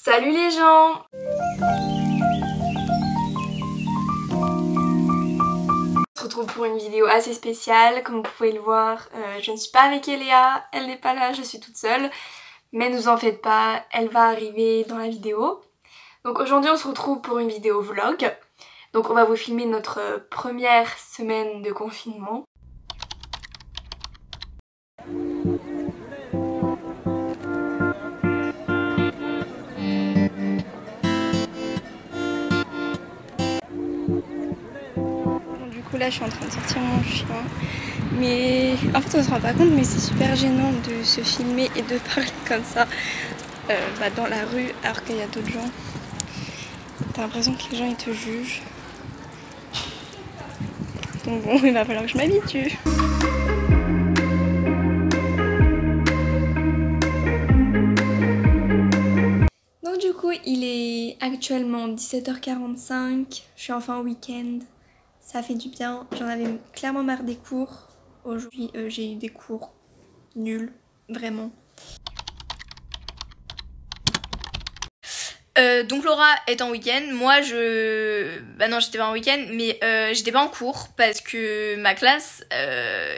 Salut les gens! On se retrouve pour une vidéo assez spéciale. Comme vous pouvez le voir, je ne suis pas avec Eléa, elle n'est pas là, je suis toute seule. Mais ne vous en faites pas, elle va arriver dans la vidéo. Donc aujourd'hui on se retrouve pour une vidéo vlog. Donc on va vous filmer notre première semaine de confinement. Du coup là je suis en train de sortir mon chien. Mais en fait on se rend pas compte, mais c'est super gênant de se filmer et de parler comme ça dans la rue alors qu'il y a d'autres gens. T'as l'impression que les gens ils te jugent. Donc bon, il va falloir que je m'habitue. Donc du coup il est actuellement 17h45, je suis enfin au week-end. Ça fait du bien, j'en avais clairement marre des cours. Aujourd'hui j'ai eu des cours nuls, vraiment. Donc Laura est en week-end, moi bah non j'étais pas en week-end mais j'étais pas en cours parce que ma classe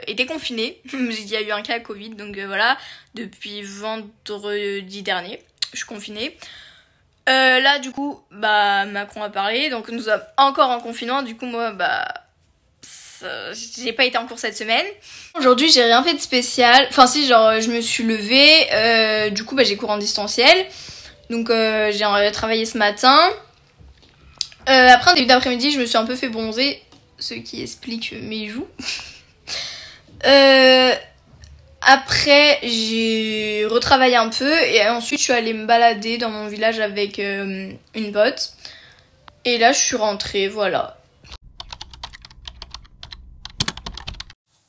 était confinée. Il y a eu un cas Covid donc voilà, depuis vendredi dernier je suis confinée. Là du coup bah Macron a parlé donc nous sommes encore en confinement, du coup moi bah j'ai pas été en cours cette semaine. Aujourd'hui j'ai rien fait de spécial, enfin si genre je me suis levée, du coup bah j'ai cours en distanciel. Donc j'ai travaillé ce matin. Après en début d'après-midi je me suis un peu fait bronzer, ce qui explique mes joues. Après j'ai retravaillé un peu et ensuite je suis allée me balader dans mon village avec une pote. Et là je suis rentrée, voilà.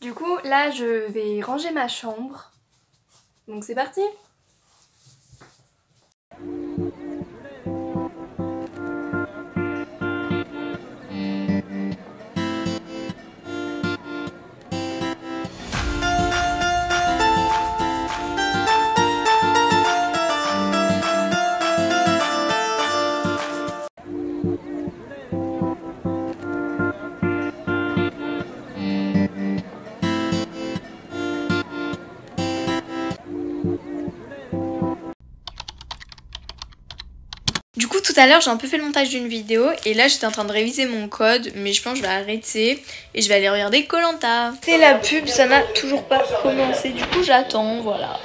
Du coup là je vais ranger ma chambre. Donc c'est parti! Du coup tout à l'heure j'ai un peu fait le montage d'une vidéo et là j'étais en train de réviser mon code, mais je pense que je vais arrêter et je vais aller regarder Koh Lanta. C'est la pub, ça n'a toujours pas commencé, du coup j'attends, voilà.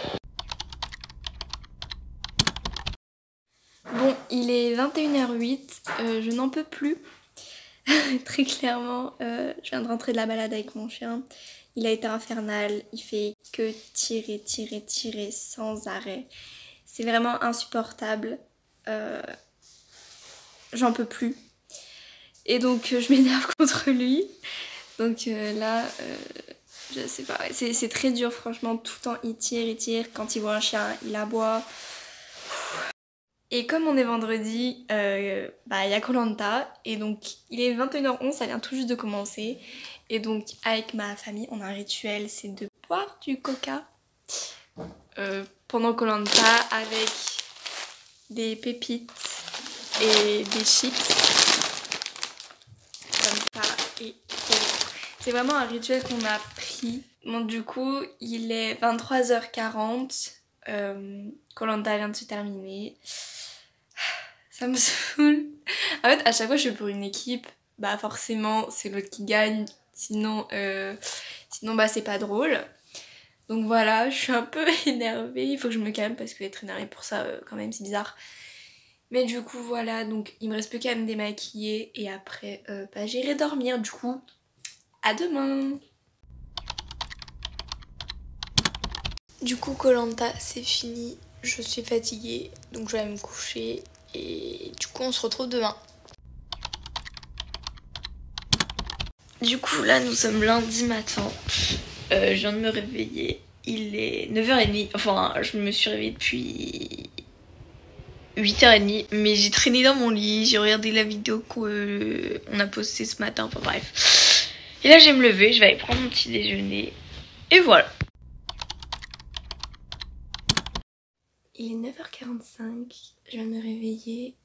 Bon, il est 21h08, je n'en peux plus. Très clairement, je viens de rentrer de la balade avec mon chien. Il a été infernal, il fait que tirer sans arrêt. C'est vraiment insupportable. J'en peux plus et donc je m'énerve contre lui, donc là je sais pas, c'est très dur franchement, tout le temps il tire, quand il voit un chien il aboie. Et comme on est vendredi, bah il y a Koh Lanta et donc il est 21h11, ça vient tout juste de commencer et donc avec ma famille on a un rituel, c'est de boire du coca pendant Koh Lanta avec des pépites et des chips comme ça, et c'est vraiment un rituel qu'on a pris. Bon du coup il est 23h40, Koh Lanta vient de se terminer, ça me saoule. En fait à chaque fois je suis pour une équipe, bah forcément c'est l'autre qui gagne, sinon bah c'est pas drôle. Donc voilà, je suis un peu énervée, il faut que je me calme parce que être énervée pour ça quand même c'est bizarre. Mais du coup voilà, donc il me reste plus qu'à me démaquiller et après bah, j'irai dormir. Du coup, à demain. Du coup Koh Lanta c'est fini, je suis fatiguée donc je vais me coucher et du coup on se retrouve demain. Du coup là nous sommes lundi matin, je viens de me réveiller, il est 9h30, enfin je me suis réveillée depuis 8h30, mais j'ai traîné dans mon lit, j'ai regardé la vidéo qu'on a postée ce matin, enfin bref. Et là je vais me lever, je vais aller prendre mon petit déjeuner, et voilà. Il est 9h45, je viens de me réveiller,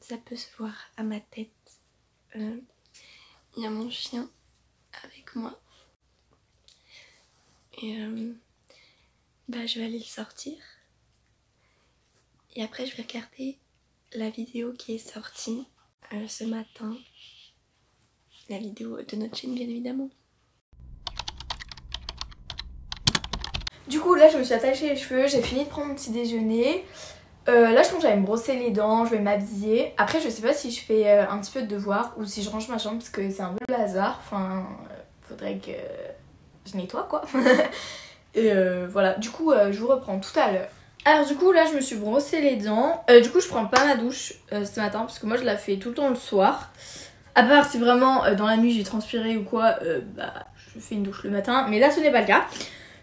ça peut se voir à ma tête. Il y a mon chien avec moi. Et je vais aller le sortir. Et après je vais regarder la vidéo qui est sortie ce matin. La vidéo de notre chaîne bien évidemment. Du coup là je me suis attachée les cheveux, j'ai fini de prendre mon petit déjeuner. Là je pense que j'allais me brosser les dents, je vais m'habiller. Après je sais pas si je fais un petit peu de devoir ou si je range ma chambre parce que c'est un peu le bazar. Enfin faudrait que je nettoie quoi. Et voilà, du coup je vous reprends tout à l'heure. Alors du coup là je me suis brossé les dents. Du coup je prends pas ma douche ce matin parce que moi je la fais tout le temps le soir. À part si vraiment dans la nuit j'ai transpiré ou quoi, je fais une douche le matin. Mais là ce n'est pas le cas.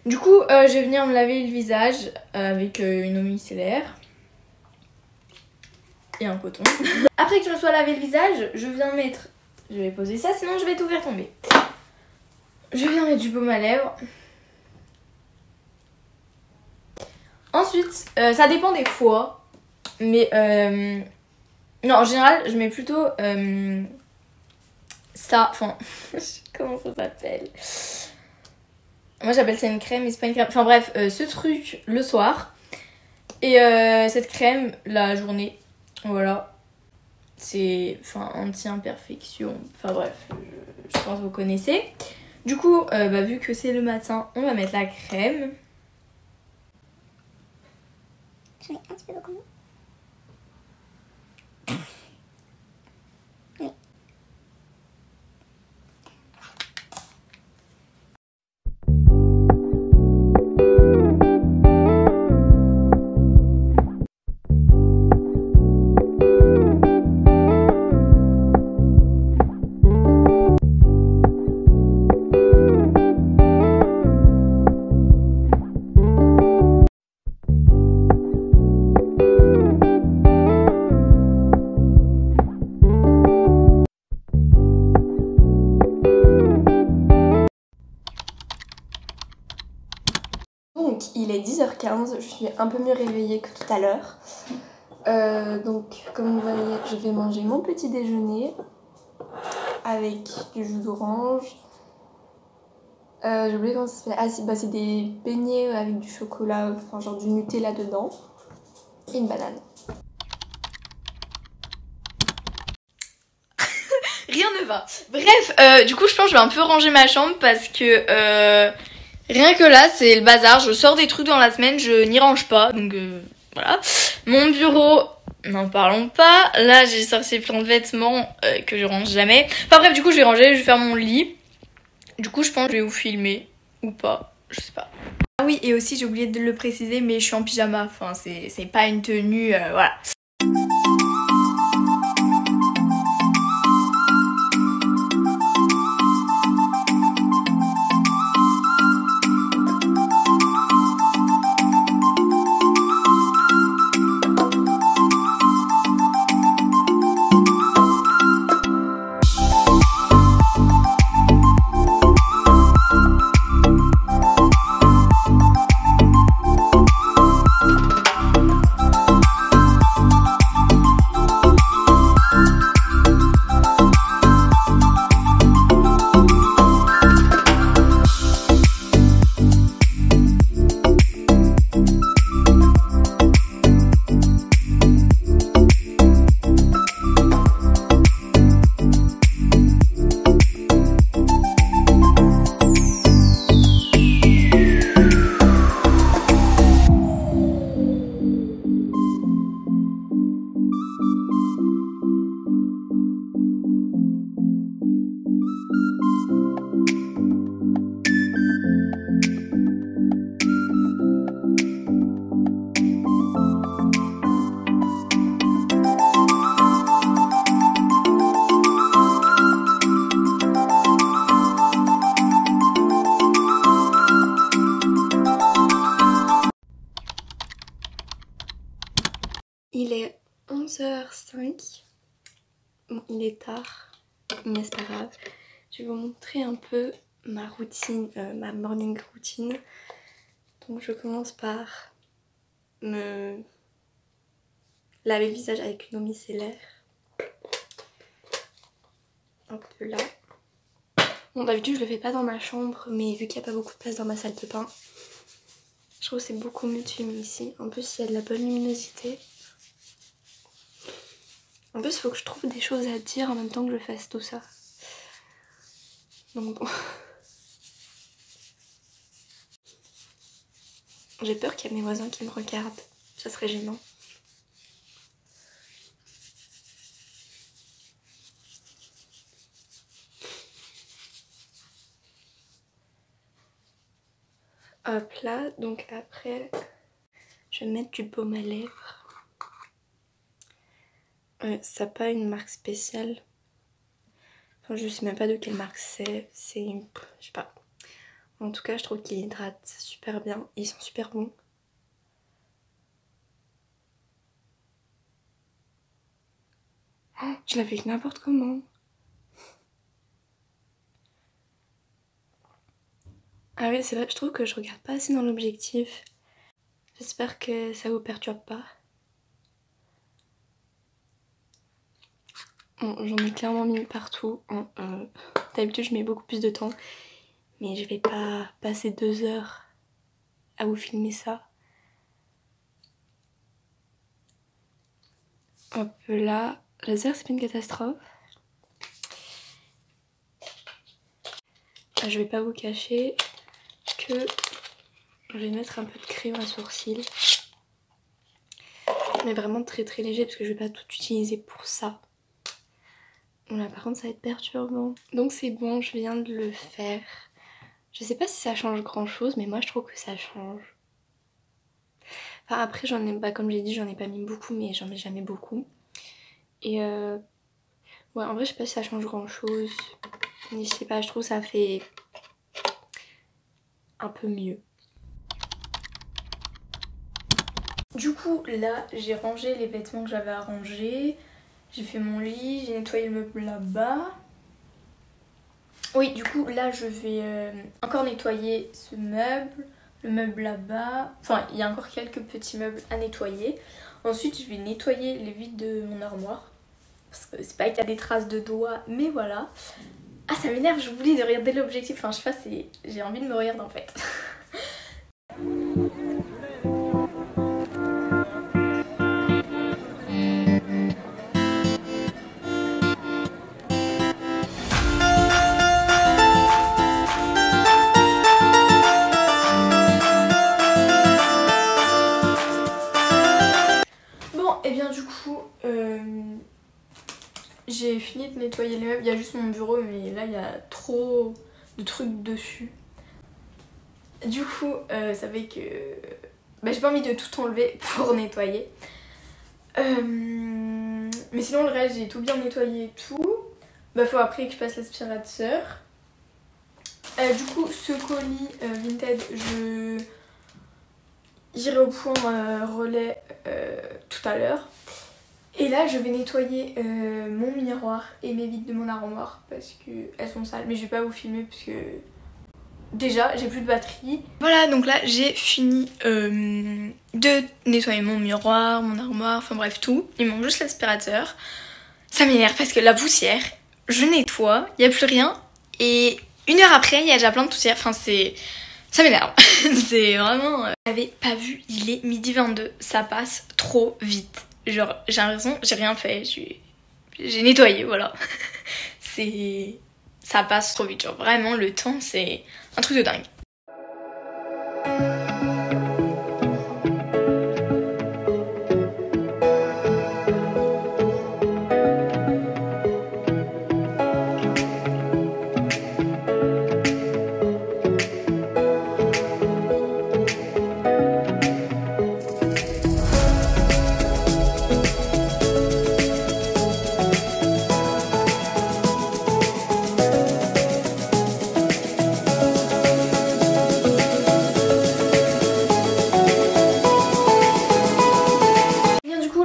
Du coup je vais venir me laver le visage avec une eau micellaire. Et un coton. Après que je me sois lavé le visage, je viens mettre... Je vais poser ça, sinon je vais tout faire tomber. Je viens mettre du baume à lèvres. Ensuite, ça dépend des fois. Mais non, en général, je mets plutôt ça. Enfin, comment ça s'appelle? Moi j'appelle ça une crème, mais c'est pas une crème. Enfin bref, ce truc le soir. Et cette crème la journée. Voilà. C'est anti-imperfection. Enfin bref, je pense que vous connaissez. Du coup, vu que c'est le matin, on va mettre la crème. J'en ai un petit peu beaucoup. Donc il est 10h15, je suis un peu mieux réveillée que tout à l'heure. Donc comme vous voyez, je vais manger mon petit déjeuner avec du jus d'orange. J'ai oublié comment ça s'appelle. Ah si, c'est des beignets avec du chocolat, enfin genre du Nutella dedans. Et une banane. Rien ne va. Bref, du coup je pense que je vais un peu ranger ma chambre parce que rien que là c'est le bazar. Je sors des trucs dans la semaine, je n'y range pas. Donc voilà. Mon bureau, n'en parlons pas. Là j'ai sorti plein de vêtements que je range jamais. Enfin bref, du coup je vais ranger, je vais faire mon lit. Du coup je pense que je vais vous filmer ou pas, je sais pas. Ah oui, et aussi j'ai oublié de le préciser, mais je suis en pyjama. Enfin c'est pas une tenue, voilà. Il est 11h05. Bon, il est tard, mais c'est pas grave. Je vais vous montrer un peu ma routine, ma morning routine. Donc je commence par me laver le visage avec une eau micellaire. Un peu là. Bon, d'habitude je le fais pas dans ma chambre, mais vu qu'il n'y a pas beaucoup de place dans ma salle de bain, je trouve que c'est beaucoup mieux de filmer ici. En plus il y a de la bonne luminosité. En plus il faut que je trouve des choses à dire en même temps que je fasse tout ça. Donc bon. J'ai peur qu'il y ait mes voisins qui me regardent. Ça serait gênant. Hop là, donc après je vais mettre du baume à lèvres. Ça n'a pas une marque spéciale. Enfin, je sais même pas de quelle marque c'est. C'est, je sais pas. En tout cas, je trouve qu'il hydrate super bien. Ils sont super bons. Oh, je l'avais fait n'importe comment. Ah oui, c'est vrai, je trouve que je regarde pas assez dans l'objectif. J'espère que ça vous perturbe pas. Bon, j'en ai clairement mis partout. D'habitude, je mets beaucoup plus de temps. Mais je vais pas passer 2 heures à vous filmer ça. Hop là. Laser, c'est pas une catastrophe. Je vais pas vous cacher que je vais mettre un peu de crayon à sourcils. Mais vraiment très très léger parce que je vais pas tout utiliser pour ça. Là par contre ça va être perturbant. Donc c'est bon, je viens de le faire. Je sais pas si ça change grand chose mais moi je trouve que ça change. Enfin après j'en ai, bah, comme j'ai dit j'en ai pas mis beaucoup mais j'en mets jamais beaucoup. Et ouais en vrai je sais pas si ça change grand chose. Mais je sais pas, je trouve que ça fait un peu mieux. Du coup là j'ai rangé les vêtements que j'avais à ranger. J'ai fait mon lit, j'ai nettoyé le meuble là-bas. Oui, du coup là je vais encore nettoyer ce meuble, le meuble là-bas. Enfin, il y a encore quelques petits meubles à nettoyer. Ensuite je vais nettoyer les vides de mon armoire. Parce que c'est pas qu'il y a des traces de doigts, mais voilà. Ah ça m'énerve, j'oublie de regarder l'objectif. Enfin je sais pas, j'ai envie de me regarder en fait. Et bien du coup, j'ai fini de nettoyer les meubles. Il y a juste mon bureau, mais là il y a trop de trucs dessus. Du coup, ça fait que j'ai pas envie de tout enlever pour nettoyer. Mais sinon le reste, j'ai tout bien nettoyé et tout. Faut après que je passe l'aspirateur. Du coup, ce colis Vinted, j'irai au point relais tout à l'heure. Et là je vais nettoyer mon miroir et mes vitres de mon armoire parce qu'elles sont sales. Mais je vais pas vous filmer parce que déjà j'ai plus de batterie. Voilà, donc là j'ai fini de nettoyer mon miroir, mon armoire, enfin bref tout. Il manque juste l'aspirateur. Ça m'énerve parce que la poussière, je nettoie, il n'y a plus rien. Et 1 heure après il y a déjà plein de poussière. Enfin ça m'énerve. C'est vraiment... J'avais pas vu, il est 12h22. Ça passe trop vite. Genre j'ai l'impression, j'ai rien fait. J'ai nettoyé, voilà. Ça passe trop vite. Genre vraiment le temps c'est un truc de dingue.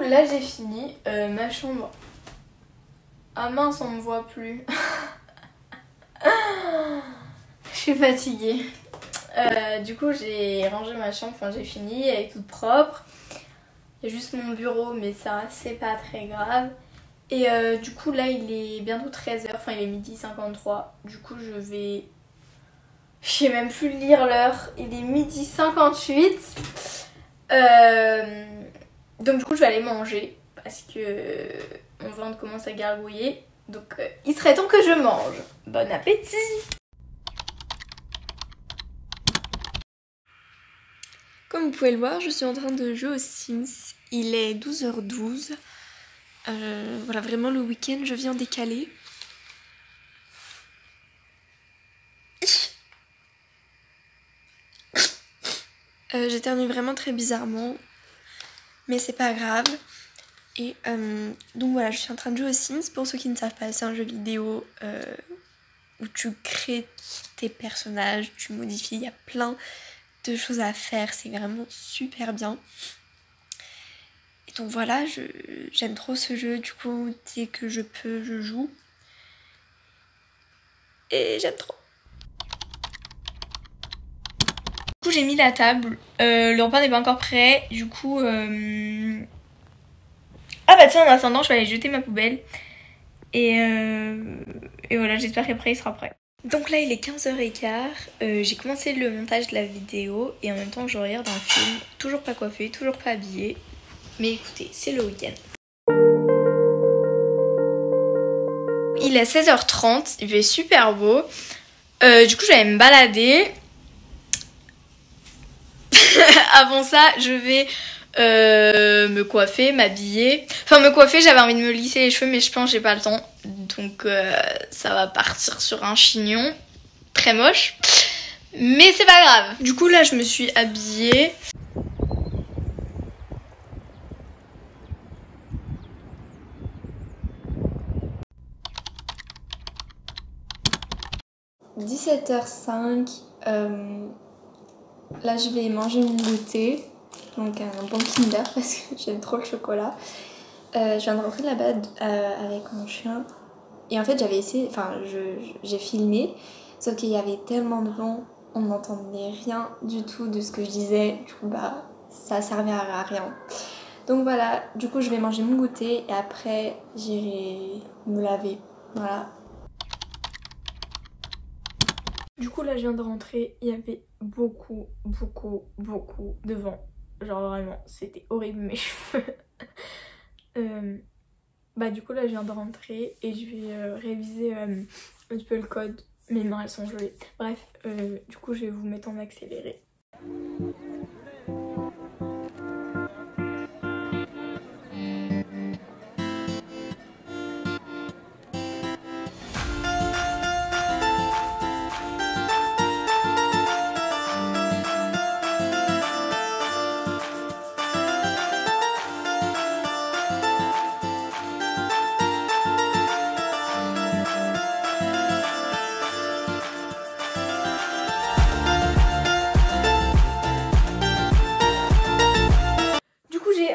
Là j'ai fini, ma chambre. Ah mince, on me voit plus. Je suis fatiguée. Du coup j'ai rangé ma chambre, enfin j'ai fini, elle est toute propre. Il Il y a juste mon bureau, mais ça, c'est pas très grave. Et du coup, là, il est bientôt 13h, enfin, il est 12h53. Du coup, je vais... Je sais même plus lire l'heure. Il est 12h58. Donc, du coup, je vais aller manger parce que mon ventre commence à gargouiller. Donc, il serait temps que je mange. Bon appétit! Comme vous pouvez le voir, je suis en train de jouer aux Sims. Il est 12h12. Voilà, vraiment le week-end, je viens décaler. J'éternue vraiment très bizarrement, mais c'est pas grave. Et donc voilà, je suis en train de jouer aux Sims. Pour ceux qui ne savent pas, c'est un jeu vidéo où tu crées tes personnages, tu modifies, il y a plein de choses à faire, c'est vraiment super bien. Et donc voilà, j'aime trop ce jeu, du coup dès que je peux, je joue. Et j'aime trop. Du coup, j'ai mis la table, le repas n'est pas encore prêt, du coup... Ah bah tiens, en attendant, je vais aller jeter ma poubelle. Et voilà, j'espère qu'après il sera prêt. Donc là, il est 15h15. J'ai commencé le montage de la vidéo et en même temps, je regarde un film. Toujours pas coiffée, toujours pas habillée. Mais écoutez, c'est le week-end. Il est 16h30, il fait super beau. Du coup, je vais aller me balader. Avant ça, je vais... me coiffer, m'habiller. Enfin, me coiffer, j'avais envie de me lisser les cheveux, mais je pense que j'ai pas le temps. Donc, ça va partir sur un chignon très moche. Mais c'est pas grave. Du coup, là, je me suis habillée. – 17h05. Là, je vais manger mon goûter. Donc un bon Kinder parce que j'aime trop le chocolat. Je viens de rentrer de là-bas avec mon chien. Et en fait j'avais essayé, j'ai filmé. Sauf qu'il y avait tellement de vent, on n'entendait rien du tout de ce que je disais. Du coup bah ça servait à rien. Donc voilà, du coup je vais manger mon goûter et après j'irai me laver. Voilà. Du coup là je viens de rentrer, il y avait beaucoup de vent. Genre vraiment, c'était horrible mes cheveux. Bah du coup là je viens de rentrer et je vais réviser un petit peu le code. Mes mains elles sont gelées. Bref, du coup je vais vous mettre en accéléré.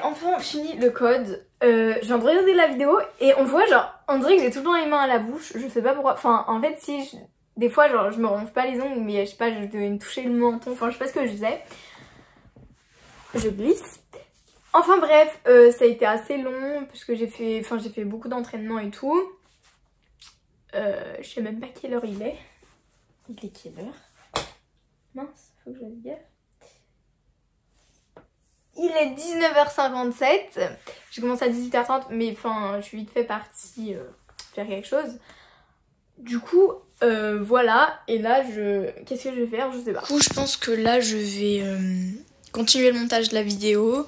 Enfin fini le code, je viens de regarder la vidéo et on voit genre, on dirait que j'ai tout le temps les mains à la bouche, je sais pas pourquoi, enfin en fait si, des fois genre je me ronge pas les ongles mais je sais pas, je devais me toucher le menton, enfin je sais pas ce que je faisais, je glisse. Enfin bref, ça a été assez long parce que j'ai fait beaucoup d'entraînement et tout, je sais même pas quelle heure il est quelle heure, mince, faut que je le dise. Il est 19h57, j'ai commencé à 18h30 mais enfin je suis vite fait partie faire quelque chose. Du coup voilà, et là qu'est-ce que je vais faire, je sais pas. Du coup je pense que là je vais continuer le montage de la vidéo.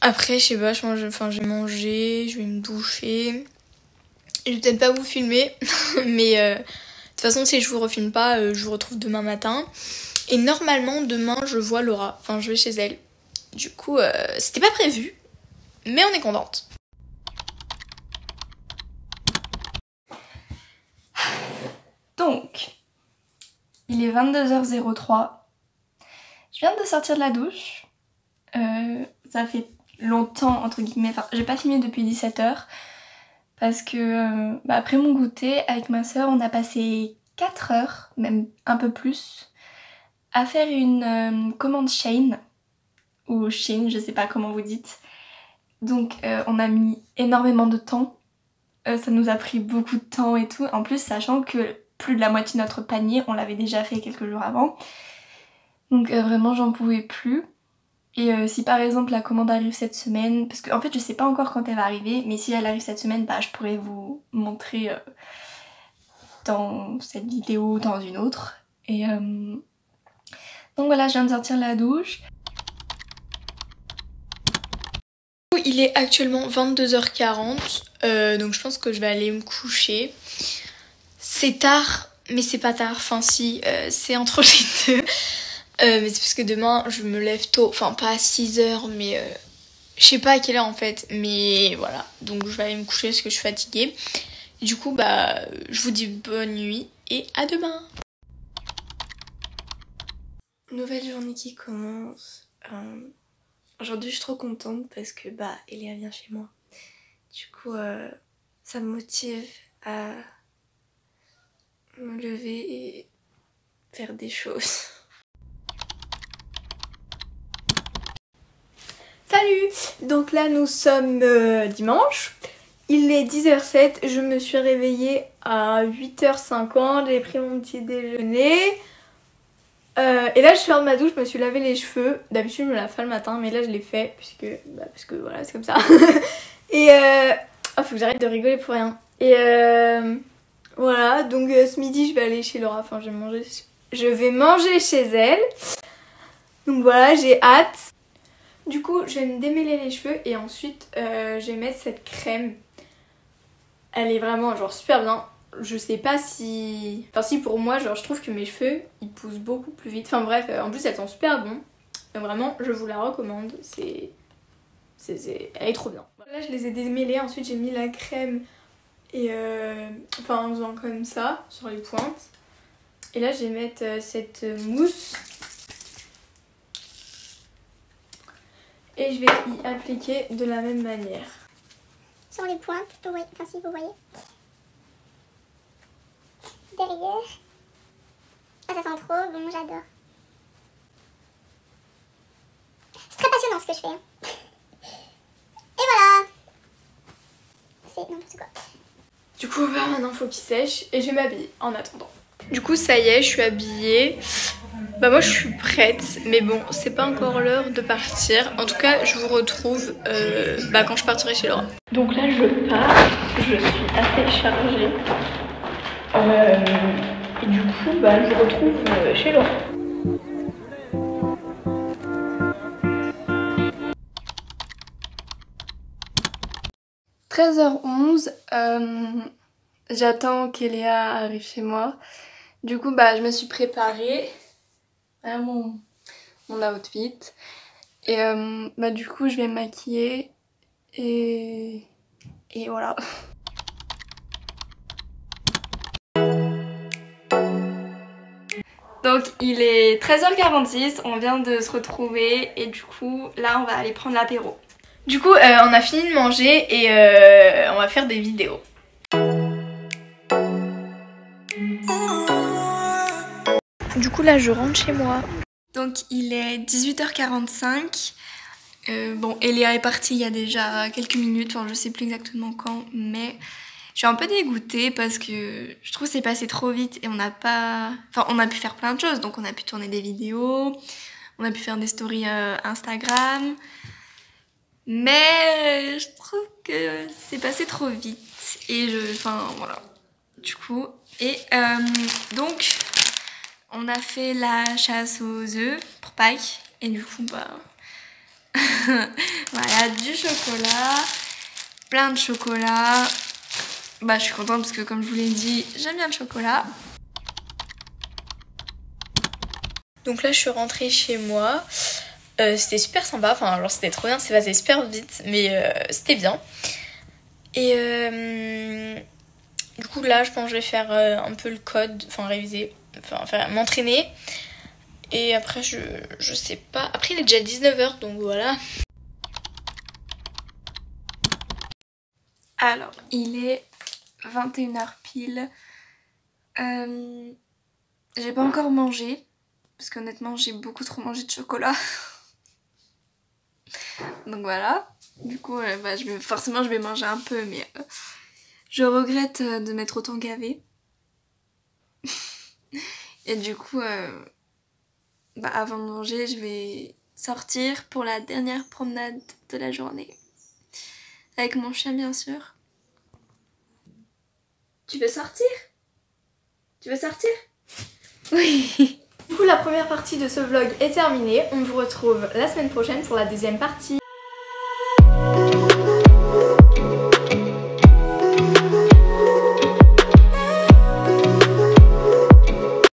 Après je sais pas, je vais manger, je vais me doucher. Je vais peut-être pas vous filmer mais de toute façon si je vous refilme pas, je vous retrouve demain matin. Et normalement, demain, je vois Laura. Enfin, je vais chez elle. Du coup, c'était pas prévu. Mais on est contente. Donc, il est 22h03. Je viens de sortir de la douche. Ça fait longtemps, entre guillemets. Enfin, j'ai pas filmé depuis 17h. Parce que, après mon goûter, avec ma soeur, on a passé 4 heures, même un peu plus, à faire une commande Shein, ou Shein, je sais pas comment vous dites. Donc on a mis énormément de temps, ça nous a pris beaucoup de temps et tout, en plus sachant que plus de la moitié de notre panier on l'avait déjà fait quelques jours avant. Donc vraiment j'en pouvais plus. Et si par exemple la commande arrive cette semaine, parce qu'en fait je sais pas encore quand elle va arriver, mais si elle arrive cette semaine, bah je pourrais vous montrer dans cette vidéo ou dans une autre. Et donc voilà, je viens de sortir de la douche. Il est actuellement 22h40, donc je pense que je vais aller me coucher. C'est tard, mais c'est pas tard, enfin si, c'est entre les deux. Mais c'est parce que demain je me lève tôt, enfin pas à 6h, mais je sais pas à quelle heure en fait, mais voilà. Donc je vais aller me coucher parce que je suis fatiguée. Et du coup bah je vous dis bonne nuit et à demain. Nouvelle journée qui commence. Aujourd'hui je suis trop contente parce que bah Elia vient chez moi. Du coup ça me motive à me lever et faire des choses. Salut! Donc là nous sommes dimanche, il est 10h07, je me suis réveillée à 8h50, j'ai pris mon petit déjeuner. Et là je sors de ma douche, je me suis lavé les cheveux. D'habitude je me lave pas le matin, mais là je l'ai fait parce que voilà c'est comme ça. Et oh, faut que j'arrête de rigoler pour rien. Et voilà, donc ce midi je vais aller chez Laura, enfin je vais manger chez elle. Donc voilà, j'ai hâte. Du coup, je vais me démêler les cheveux et ensuite je vais mettre cette crème. Elle est vraiment genre super bien. Je sais pas si... Enfin si pour moi, genre je trouve que mes cheveux, ils poussent beaucoup plus vite. Enfin bref, en plus elle sent super bon. Donc vraiment, je vous la recommande. Elle est trop bien. Là, je les ai démêlés. Ensuite, j'ai mis la crème et enfin en faisant comme ça sur les pointes. Et là, je vais mettre cette mousse. Et je vais y appliquer de la même manière. Sur les pointes, vous voyez, enfin si vous voyez. Derrière. Ah ça sent trop bon, j'adore. C'est très passionnant ce que je fais. Et voilà. C'est n'importe quoi. Du coup, bah, maintenant faut qu'il sèche et je vais m'habiller en attendant. Du coup, ça y est, je suis habillée. Bah moi je suis prête, mais bon, c'est pas encore l'heure de partir. En tout cas, je vous retrouve quand je partirai chez Laura. Donc là, je pars, je suis assez chargée. Et du coup, bah, je vous retrouve chez Laura. – 13h11, j'attends qu'Elia arrive chez moi. Du coup, bah, je me suis préparée à mon outfit. Et bah, du coup, je vais me maquiller et voilà. Donc il est 13h46, on vient de se retrouver et du coup là on va aller prendre l'apéro. Du coup on a fini de manger et on va faire des vidéos. Du coup là je rentre chez moi. Donc il est 18h45. Bon, Elia est partie il y a déjà quelques minutes, enfin je sais plus exactement quand, mais je suis un peu dégoûtée parce que je trouve que c'est passé trop vite et on n'a pas... Enfin on a pu faire plein de choses, donc on a pu tourner des vidéos, on a pu faire des stories Instagram, mais je trouve que c'est passé trop vite et enfin voilà, du coup, et donc on a fait la chasse aux œufs pour Pâques et du coup bah... Voilà, du chocolat, plein de chocolat. Bah je suis contente parce que comme je vous l'ai dit, j'aime bien le chocolat. Donc là je suis rentrée chez moi. C'était super sympa, enfin genre c'était trop bien, c'est passé super vite, mais c'était bien. Et du coup là je pense que je vais faire un peu le code, enfin réviser, enfin m'entraîner. Et après je sais pas, après il est déjà 19h donc voilà. Alors il est 21h pile. J'ai pas encore mangé parce qu'honnêtement j'ai beaucoup trop mangé de chocolat. Donc voilà, du coup forcément je vais manger un peu, mais je regrette de m'être autant gavée. Et du coup avant de manger je vais sortir pour la dernière promenade de la journée avec mon chien bien sûr. Tu veux sortir? Tu veux sortir? Oui. Du coup la première partie de ce vlog est terminée, on vous retrouve la semaine prochaine pour la deuxième partie.